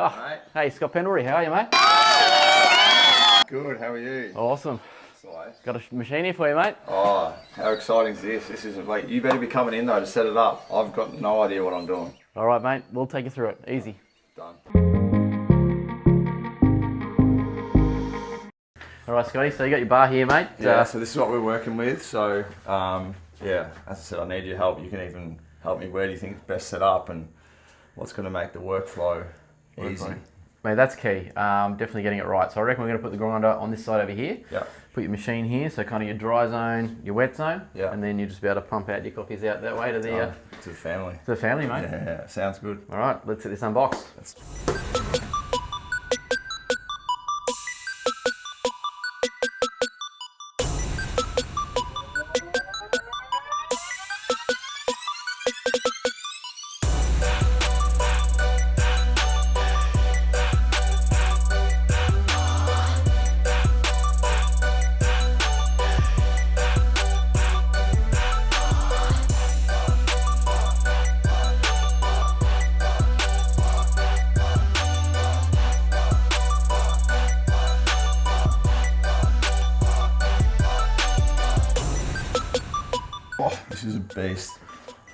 Oh, mate. Hey, Scott Pendlebury, how are you, mate? Good, how are you? Awesome. Sorry. Got a machine here for you, mate. Oh, how exciting is this? This isn't, wait, you better be coming in though to set it up. I've got no idea what I'm doing. All right, mate, we'll take you through it. Easy. Done. All right, Scotty, so you got your bar here, mate. Yeah, so this is what we're working with. So, yeah, as I said, I need your help. You can even help me. Where do you think it's best set up and what's going to make the workflow easy? Mate, that's key. Definitely getting it right. So I reckon we're going to put the grinder on this side over here. Yeah. Put your machine here, so kind of your dry zone, your wet zone. Yeah. And then you just be able to pump out your coffees out that way to the family. To the family, mate. Yeah, sounds good. All right, let's get this unboxed. Oh, this is a beast.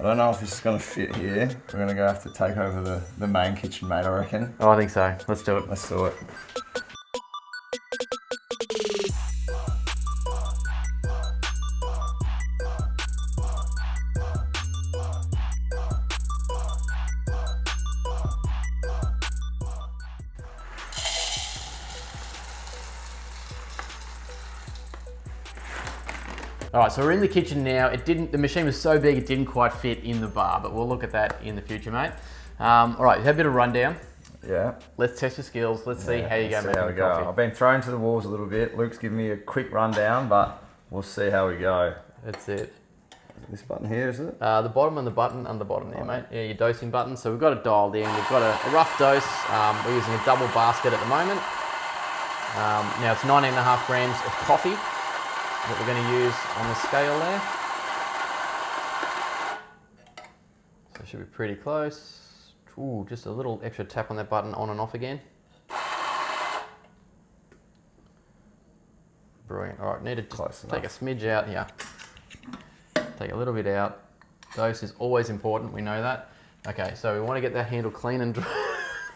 I don't know if this is going to fit here. We're going to have to take over the main kitchen, mate, I reckon. Oh, I think so. Let's do it. Let's do it. All right, so we're in the kitchen now. The machine was so big it didn't quite fit in the bar, but we'll look at that in the future, mate. All right, you have a bit of rundown. Yeah. Let's test your skills. Let's see how you go making how we the go. coffee. I've been thrown to the walls a little bit. Luke's giving me a quick rundown, but we'll see how we go. That's it. This button here, is it? The bottom and the button on the bottom there, mate. Yeah, your dosing button. So we've got it dialed in. We've got a rough dose. We're using a double basket at the moment. Now it's 19.5 grams of coffee that we're going to use on the scale there. So it should be pretty close. Ooh, just a little extra tap on that button on and off again. Brilliant. All right, need to just take a smidge out here. Take a little bit out. Dose is always important, we know that. Okay, so we want to get that handle clean and dry.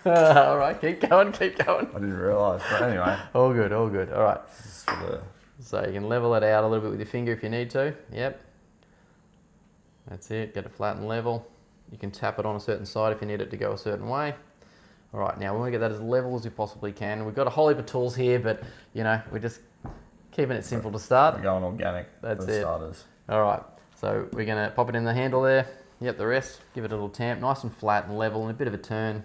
All right, keep going, keep going. I didn't realise, but anyway. All good, all good. All right. This is for the... So you can level it out a little bit with your finger if you need to. Yep. That's it, get it flat and level. You can tap it on a certain side if you need it to go a certain way. All right, now we want to get that as level as we possibly can. We've got a whole heap of tools here, but you know, we're just keeping it simple to start. We're going organic That's for starters. All right, so we're gonna pop it in the handle there. Yep, the rest, give it a little tamp, nice and flat and level and a bit of a turn.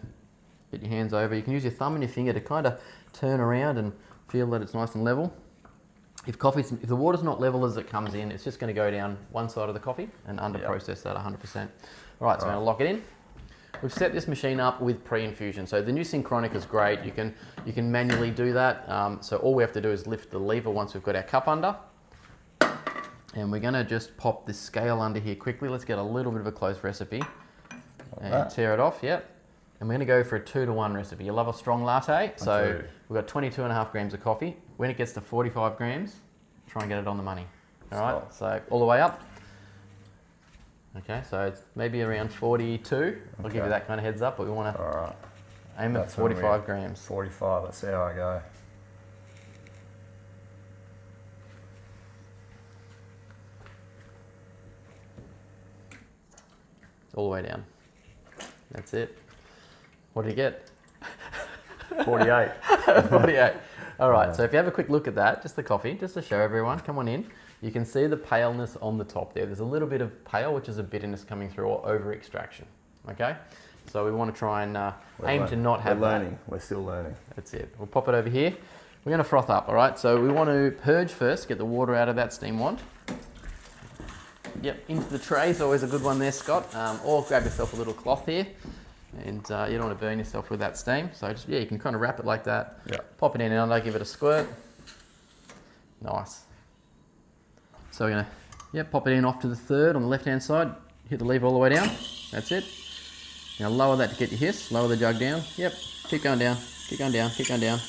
Get your hands over. You can use your thumb and your finger to kind of turn around and feel that it's nice and level. If the water's not level as it comes in, it's just going to go down one side of the coffee and under-process that 100%. All right, so I'm going to lock it in. We've set this machine up with pre-infusion. So the new Synchronika is great. You can manually do that. So all we have to do is lift the lever once we've got our cup under. And we're going to just pop this scale under here quickly. Let's get a little bit of a close recipe. And tear it off, yep. And we're going to go for a 2-to-1 recipe. You love a strong latte, so we've got 22.5 grams of coffee. When it gets to 45 grams, try and get it on the money. All right, so all the way up. Okay, so it's maybe around 42. I'll give you that kind of heads up, but we want to aim at 45 grams. 45, let's see how I go. All the way down. That's it. What did you get? 48. 48. All right, so if you have a quick look at that, just the coffee, just to show everyone, come on in. You can see the paleness on the top there. There's a little bit of pale, which is a bitterness coming through or over extraction, okay? So we want to try and aim to not have that. We're still learning. That's it. We'll pop it over here. We're going to froth up, all right? So we want to purge first, get the water out of that steam wand. Yep, into the tray is always a good one there, Scott. Or grab yourself a little cloth here. And you don't want to burn yourself with that steam. So just, yeah, you can kind of wrap it like that. Yeah. Pop it in and under, give it a squirt. Nice. So we're going to pop it in off to the third on the left-hand side. Hit the lever all the way down. That's it. Now lower that to get your hiss. Lower the jug down. Yep. Keep going down. Keep going down. Keep going down.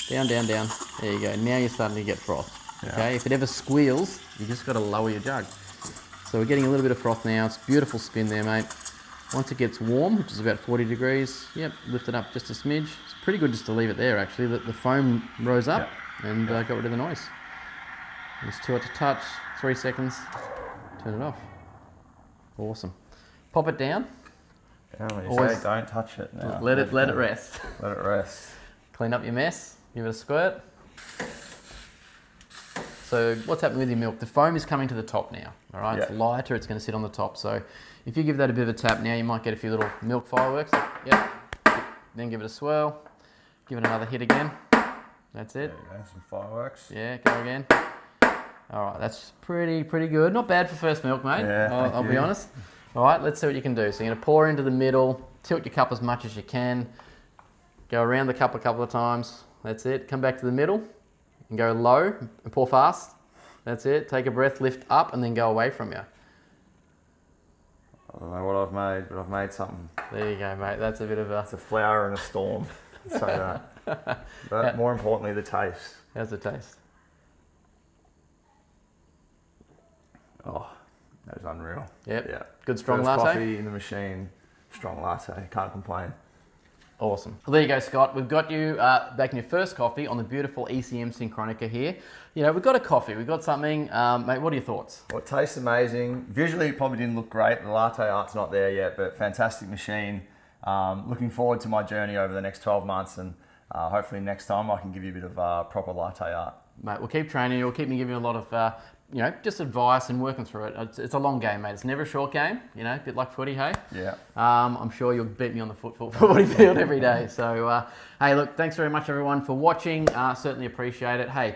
Down, down, down. There you go. Now you're starting to get froth. Yeah. Okay, if it ever squeals, you just got to lower your jug. So we're getting a little bit of froth now. It's beautiful spin there, mate. Once it gets warm, which is about 40 degrees, yep, lift it up just a smidge. It's pretty good just to leave it there, actually. The foam rose up and got rid of the noise. Just too hot to touch, 3 seconds, turn it off. Awesome. Pop it down. Yeah, when you say don't touch it now. Let it rest. Let it rest. Clean up your mess, give it a squirt. So what's happening with your milk? The foam is coming to the top now, all right? It's lighter, it's going to sit on the top. So if you give that a bit of a tap now, you might get a few little milk fireworks. Yep. Then give it a swirl. Give it another hit again. That's it. There you go, some fireworks. Yeah, go again. All right, that's pretty good. Not bad for first milk, mate. Yeah, I'll be honest. All right, let's see what you can do. So you're going to pour into the middle, tilt your cup as much as you can. Go around the cup a couple of times. That's it. Come back to the middle and go low and pour fast. That's it. Take a breath, lift up, and then go away from you. I don't know what I've made, but I've made something. There you go, mate. That's a bit of a... It's a flower in a storm. Say that. But more importantly, the taste. How's the taste? Oh, that was unreal. Yep. Yeah. Good strong First latte. coffee in the machine. Strong latte. Can't complain. Awesome. Well, there you go, Scott. We've got you back in your first coffee on the beautiful ECM Synchronika here. You know, we've got a coffee. We've got something. Mate, what are your thoughts? Well, it tastes amazing. Visually, it probably didn't look great. The latte art's not there yet, but fantastic machine. Looking forward to my journey over the next 12 months, and hopefully next time I can give you a bit of proper latte art. Mate, we'll keep training you. We'll keep giving you a lot of, you know, just advice and working through it. It's a long game, mate. It's never a short game. You know, a bit like footy, hey? Yeah. I'm sure you'll beat me on the footy field every day. So, hey, look, thanks very much, everyone, for watching. Certainly appreciate it. Hey,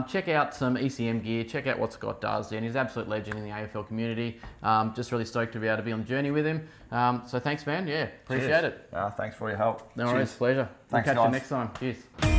check out some ECM gear. Check out what Scott does. And he's an absolute legend in the AFL community. Just really stoked to be able to be on the journey with him. So thanks, man. Yeah, appreciate it. Thanks for your help. No worries, pleasure. Thanks, We'll catch guys. you next time. Cheers.